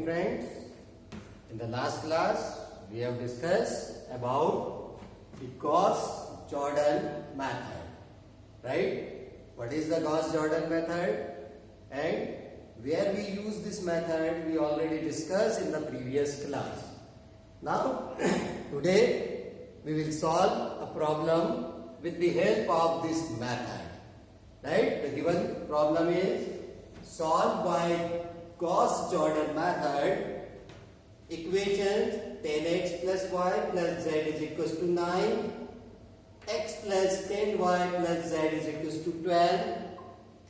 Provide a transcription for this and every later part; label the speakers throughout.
Speaker 1: friends. In the last class, we have discussed about the Gauss-Jordan method, right? What is the Gauss-Jordan method and where we use this method we already discussed in the previous class. Now, today we will solve a problem with the help of this method, right? The given problem is solved by Gauss-Jordan method. Equations 10x plus y plus z is equals to 9, x plus 10y plus z is equals to 12,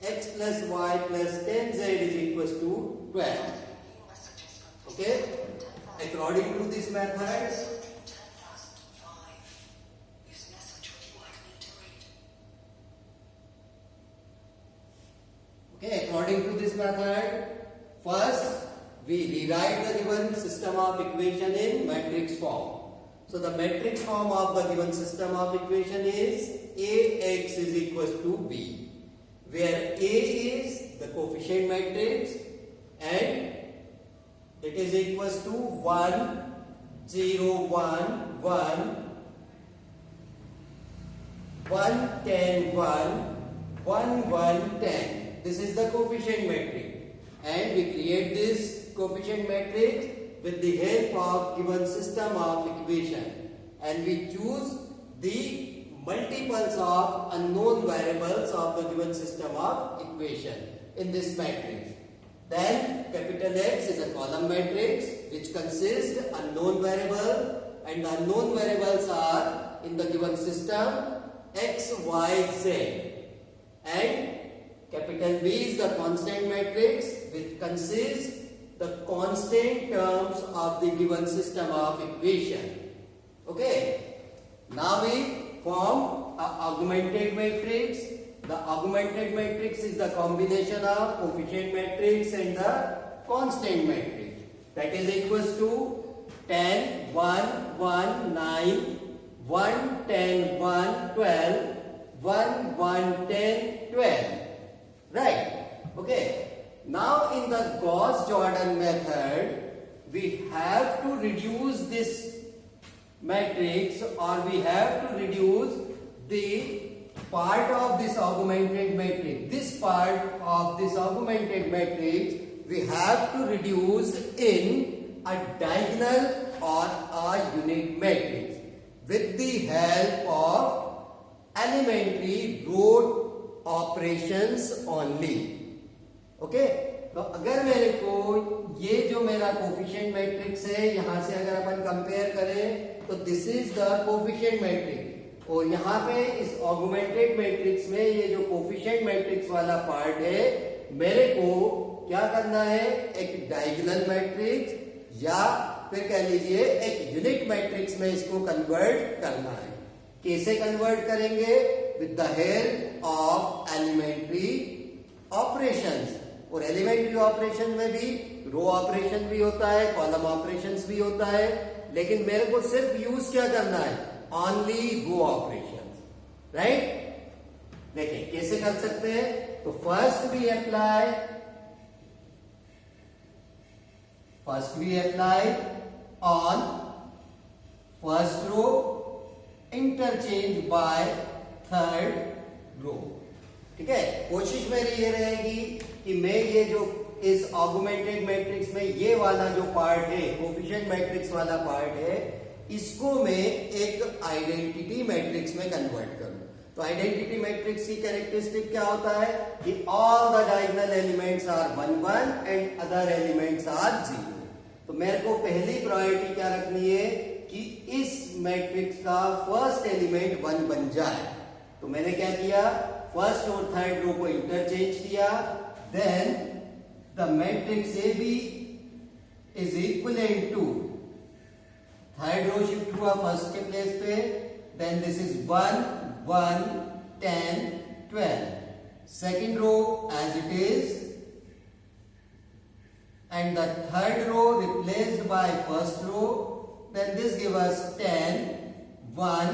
Speaker 1: x plus y plus 10z is equals to 12. Okay? According to this method, first we rewrite the given system of equation in matrix form. So the matrix form of the given system of equation is Ax is equals to B, where A is the coefficient matrix and it is equals to 1, 0, 1, 1, 1, 10, 1, 1, 1, 10. This is the coefficient matrix, and we create this coefficient matrix with the help of given system of equation, and we choose the multiples of unknown variables of the given system of equation in this matrix. Then capital X is a column matrix which consists unknown variable, and the unknown variables are in the given system x, y, z, and capital B is the constant matrix which consists the constant terms of the given system of equation. Okay. Now we form an augmented matrix. The augmented matrix is the combination of coefficient matrix and the constant matrix. That is equals to 10, 1, 1, 9, 1, 10, 1, 12, 1, 1, 10, 12. Right? Okay. Now in the Gauss-Jordan method, we have to reduce this matrix, or we have to reduce the part of this augmented matrix. This part of this augmented matrix we have to reduce in a diagonal or a unit matrix with the help of elementary row operations only. Okay तो अगर मेरे को ये जो मेरा coefficient matrix है यहां से अगर अपन कंपेयर करें तो this is the coefficient matrix, और यहाँ पे इस ऑगमेंटेड मैट्रिक्स में ये जो कोफिशिएंट मैट्रिक्स वाला पार्ट है मेरे को क्या करना है, एक डायगोनल मैट्रिक्स या फिर कह लीजिए एक यूनिट मैट्रिक्स में इसको कन्वर्ट करना है. कैसे कन्वर्ट करेंगे? With the help of elementary operations. और एलिमेंट्री ऑपरेशन में भी रो ऑपरेशन भी होता है, कॉलम ऑपरेशंस भी होता है, लेकिन मेरे को सिर्फ यूज क्या करना है, ओनली रो ऑपरेशंस. राइट? देखिए कैसे कर सकते हैं. तो first we apply on first row interchange by third row. ठीक है. कोशिश मेरी ये रहेगी कि मैं ये जो इस ऑगमेंटेड मैट्रिक्स में ये वाला जो पार्ट है, कोफिशिएंट मैट्रिक्स वाला पार्ट है, इसको मैं एक आइडेंटिटी मैट्रिक्स में कन्वर्ट करूं. तो आइडेंटिटी मैट्रिक्स की कैरेक्टरिस्टिक क्या होता है कि all the diagonal elements are 1 1 and other elements are 0. तो मेरे को पहली प्रायोरिटी क्या रखनी है कि इस मैट्रिक्स का फर्स्ट एलिमेंट 1 बन जाए. तो मैंने क्या किया, फर्स्ट और थर्ड रो को इंटरचेंज किया. Then the matrix A B is equivalent to third row shift हुआ फर्स्ट के प्लेस पे. Then this is 1 1 10 12. Second row as it is, and the third row replaced by first row. Then this gives us 10 1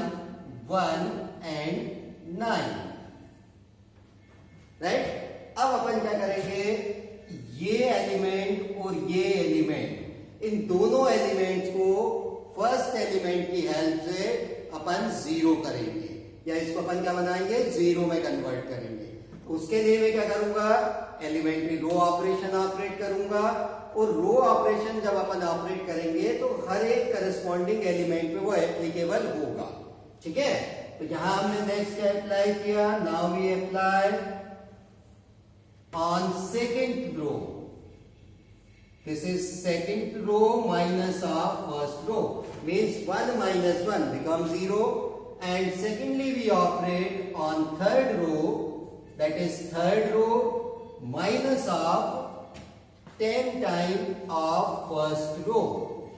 Speaker 1: 1 and 9. Right? अब अपन क्या करेंगे, ये element और ये element, इन दोनों एलिमेंट्स को फर्स्ट एलिमेंट की हेल्प से अपन जीरो करेंगे, या इसको अपन क्या बनाएंगे, जीरो में कन्वर्ट करेंगे। उसके लिए मैं क्या करूंगा, एलिमेंट्री रो ऑपरेशन ऑपरेट करूंगा, और रो ऑपरेशन जब अपन ऑपरेट करेंगे तो हर एक करस्पॉन्डिंग एलिमेंट पे वो एप्लीकेबल होगा। ठीक है, तो यहां हमने नेक्स्ट क्या अप्लाई किया, now we apply on second row, this is second row minus of first row, means 1 minus 1 becomes 0, and secondly we operate on third row, that is third row minus of 10 time of first row,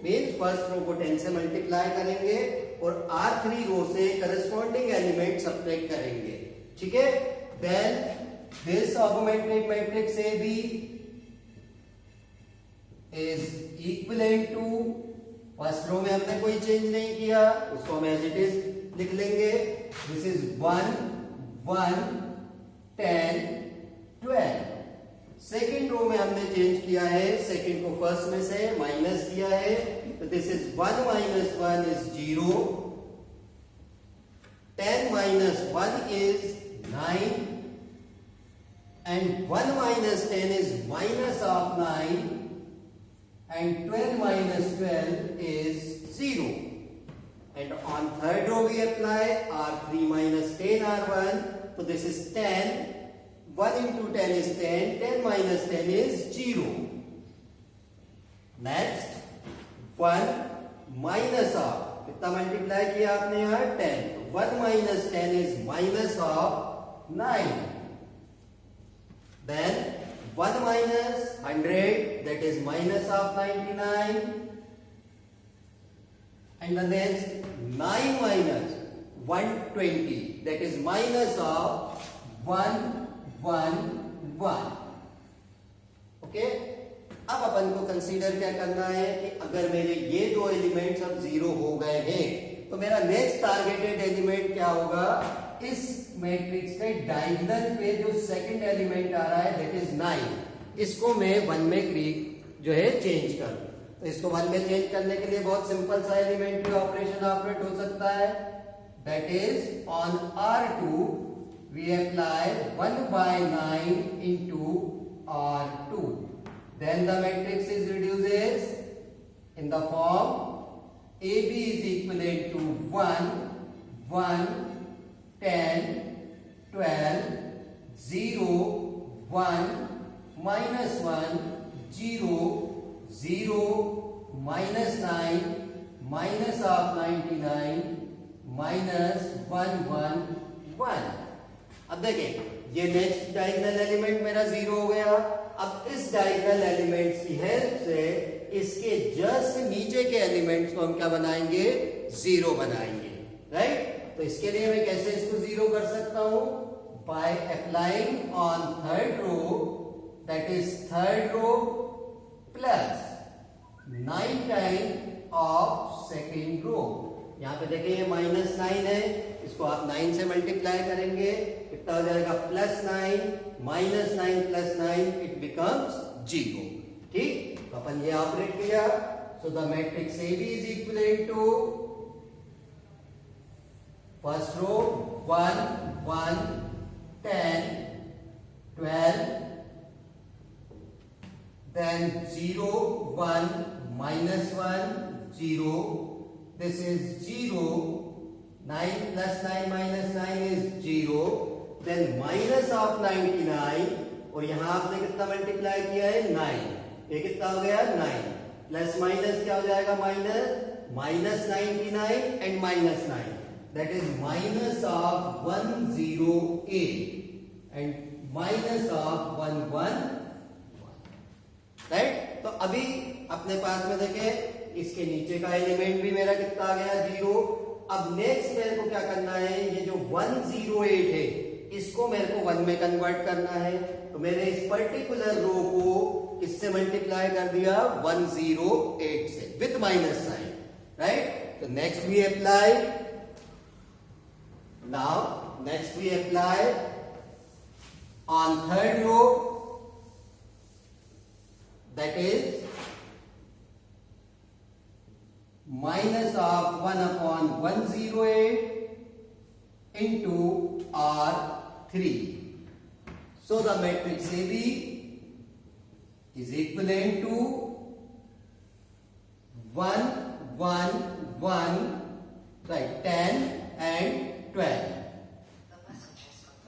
Speaker 1: means first row को 10 से multiply करेंगे और R3 रो से corresponding element subtract करेंगे। ठीक है, then this augmented matrix AB is equivalent to, first row में हमने कोई चेंज नहीं किया, उसको हम एज इट इज लिख लेंगे, दिस इज 1 1 10 12। सेकेंड रो में हमने चेंज किया है, सेकेंड को फर्स्ट में से माइनस किया है, तो this is 1 minus 1 is 0, 10 minus 1 is 9, and 1 minus 10 is minus of 9, and 12 minus 12 is 0. And on third row we apply R3 minus 10 R1, so this is 10, 1 into 10 is 10, 10 minus 10 is 0. Next 1 minus of, कितना multiply किया आपने यहाँ, 10, 1 minus 10 is minus of 9, then 1 minus 100, that is minus of 99, and the next 9 minus 120, that is minus of 1 1 1। Okay, अब अपन को consider क्या करना है कि अगर मेरे ये दो एलिमेंट्स अब जीरो हो गए हैं तो मेरा नेक्स्ट टारगेटेड एलिमेंट क्या होगा, इस मैट्रिक्स के डायगोनल पे जो सेकंड एलिमेंट आ रहा है दैट इज 9, इसको मैं 1 में जो है चेंज करूं। तो इसको 1 में चेंज करने के लिए बहुत सिंपल सा एलिमेंट्री ऑपरेशन ऑपरेट हो सकता है, that is on R2 we apply 1 by 9 into R2, then the matrix is reduces in the form AB is equivalent to 1 1 10 12 0 1 minus 1 0 0 minus 9 minus of 99 minus 1 1 1। अब देखें, ये नेक्स्ट डायगोनल एलिमेंट मेरा zero हो गया। अब इस डायगोनल एलिमेंट्स की help से इसके जस्ट नीचे के एलिमेंट्स को हम क्या बनाएंगे, जीरो बनाएंगे, राइट। तो इसके लिए मैं कैसे इसको जीरो कर सकता हूं, by applying on third row, that is third row plus 9 time of second row. यहां पे देखिए ये -9 है, इसको आप 9 से मल्टीप्लाई करेंगे, कितना हो जाएगा, +9 -9 + 9 इट बिकम्स 0। ठीक, तो अपन ये ऑपरेट किया, so the matrix AB is equivalent to first row 1 1 10 12, then 0 1 -1 0, this is 0, 9 plus 9 minus 9 is 0, then minus of 99, और यहां आपने कितना मल्टीप्लाई किया है, 9, ये कितना हो गया, 9, प्लस माइनस क्या हो जाएगा, minus 99 and -9, that is minus of 108 and minus of 111, right. तो अभी अपने पास में देखें, इसके नीचे का एलिमेंट भी मेरा कितना आ गया, 0। अब नेक्स्ट मेरे को क्या करना है, ये जो 108 है इसको मेरे को 1 में कन्वर्ट करना है। तो मैंने इस पर्टिकुलर रो को किससे मल्टीप्लाई कर दिया, 108 से विथ माइनस साइन, राइट। तो next we apply, now next we apply on third row that is minus of 1 upon 108 into R3. So the matrix AB is equivalent to 1, 1, 1, right, 10 and 12.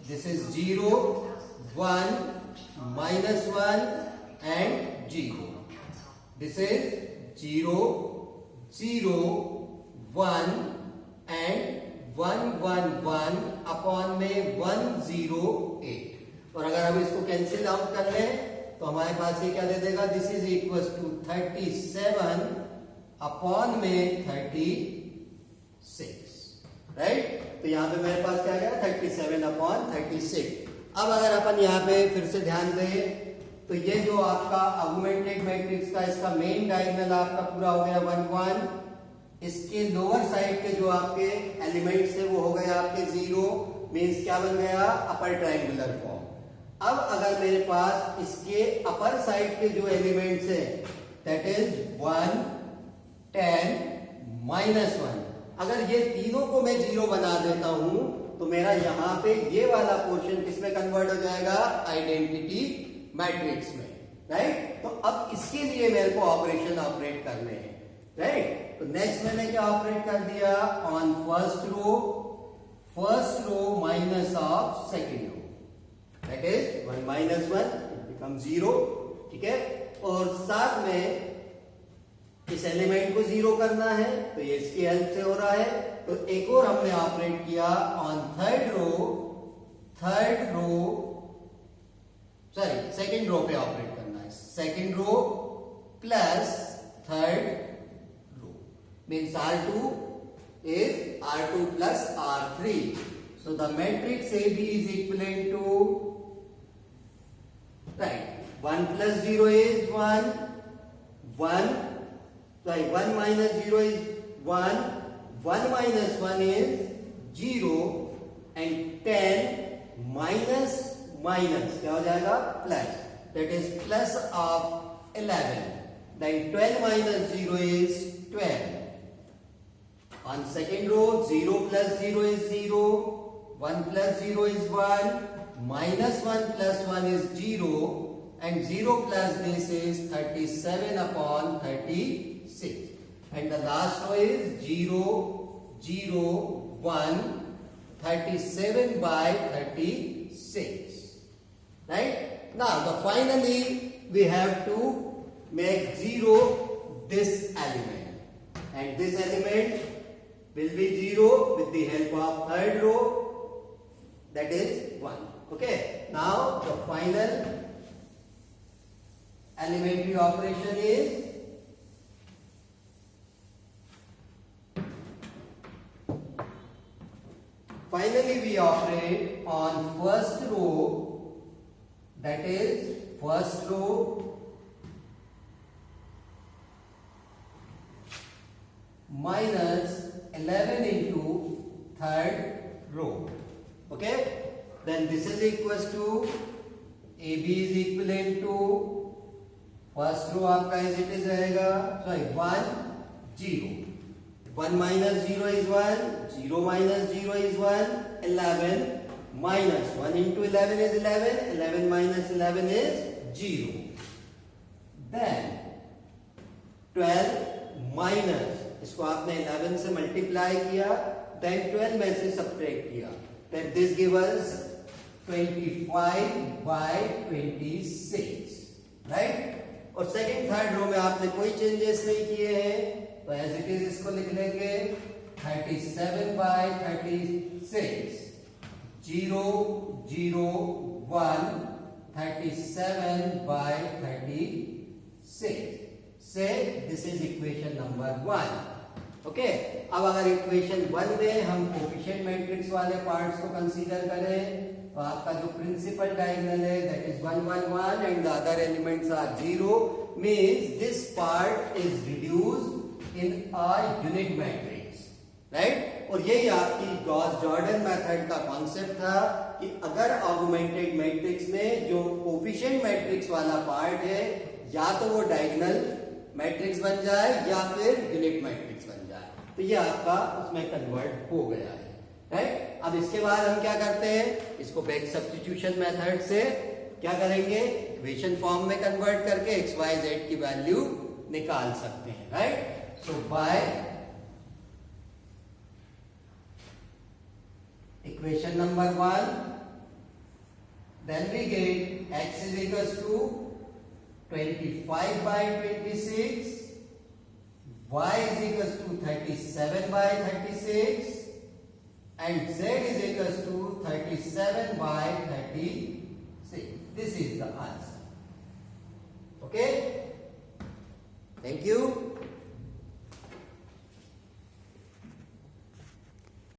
Speaker 1: This is 0, 1, minus 1 and 0. This is 0, 0, 1 and 1, 1, 1 upon में 108. और अगर हम इसको cancel out कर लें तो हमारे पास ये क्या दे देगा, this is equal to 37 upon में 36, राइट. तो यहाँ पे मेरे पास क्या गया 37 अपॉन 36. अब अगर अपन यहाँ पे फिर से ध्यान दें तो ये जो आपका ऑगमेंटेड मैट्रिक्स का इसका मेन डायगोनल आपका पूरा हो गया 1, 1. इसके लोअर साइड के जो आपके एलिमेंट्स है वो हो गए आपके 0, मींस क्या बन गया अपर ट्रायंगुलर फॉर्म. अब अगर मेरे पास इसके अपर साइड के जो एलिमेंट्स है दैट इज 1, 10, -1, अगर ये तीनों को मैं 0 बना देता हूं तो मेरा यहां पे ये वाला पोर्शन किसमें कन्वर्ट हो जाएगा, आइडेंटिटी मैट्रिक्स में, राइट. तो अब इसके लिए मेरे को ऑपरेशन ऑपरेट करने हैं, राइट. तो नेक्स्ट मैंने क्या ऑपरेट कर दिया, on first row minus of second row, that is 1 minus 1 it become 0, ठीक है. और साथ में इस एलिमेंट को 0 करना है तो ये इसकी हेल्प से हो रहा है. तो एक और हमने ऑपरेट किया ऑन सेकेंड रो पे ऑपरेट करना है. Second row plus third row means R2 is R2 plus R3. So the matrix AB is equivalent to, right, 1 plus 0 is 1, 1 minus 0 is 1, 1 minus 1 is 0 and 10 minus क्या हो जाएगा plus, that is plus of 11. Then 12 minus 0 is 12. On second row 0 plus 0 is 0, 1 plus 0 is 1, minus 1 plus 1 is 0 and 0 plus this is 37 upon 36. And the last row is 0, 0, 1, 37 by 36. Right? Now, finally, we have to make 0 this element. And this element will be 0 with the help of third row, that is 1. Okay? Now, the final elementary operation is finally we operate on first row, that is first row minus 11 into third row. Okay, then this is equals to AB is equivalent to first row आपका as it is रहेगा, sorry 1 0, 1 minus 0 is 1, 0 minus 0 is 1, 11 minus 1 into 11 is 11, 11 minus 11 is 0. Then 12 minus, इसको आपने 11 से multiply किया, then 12 में से subtract किया, then this gives us 25 by 26, right? और सेकंड थर्ड रो में आपने कोई चेंजेस नहीं किए हैं तो एज इट इज इसको लिख लेंगे 37 by 36, 0 0 1, 37 by 36. Say this is equation number 1. Okay, अब अगर इक्वेशन 1 में हम कोफिशिएंट मैट्रिक्स वाले पार्ट्स को कंसीडर करें तो आपका जो प्रिंसिपल डायगोनल है that is 1 1 1 and the other elements are 0, means this part is reduced in a unit matrix, right. और यही आपकी गॉस जॉर्डन मेथड का कॉन्सेप्ट था कि अगर ऑगमेंटेड मैट्रिक्स में जो कोफिशिएंट मैट्रिक्स वाला पार्ट है या तो वो डायगोनल मैट्रिक्स बन जाए या फिर यूनिट मैट्रिक्स बन जाए। तो ये आपका उसमें कन्वर्ट हो गया है, राइट। अब इसके बाद हम क्या करते हैं, इसको बैक सब्स्टिट्यूशन मेथड से क्या करेंगे, इक्वेशन फॉर्म में कन्वर्ट करके एक्स वाई जेड की वैल्यू निकाल सकते हैं, right. So by equation number 1, then we get x is equals to 25 by 26, y is equals to 37 by 36, and z is equals to 37 by 36. This is the answer. Okay.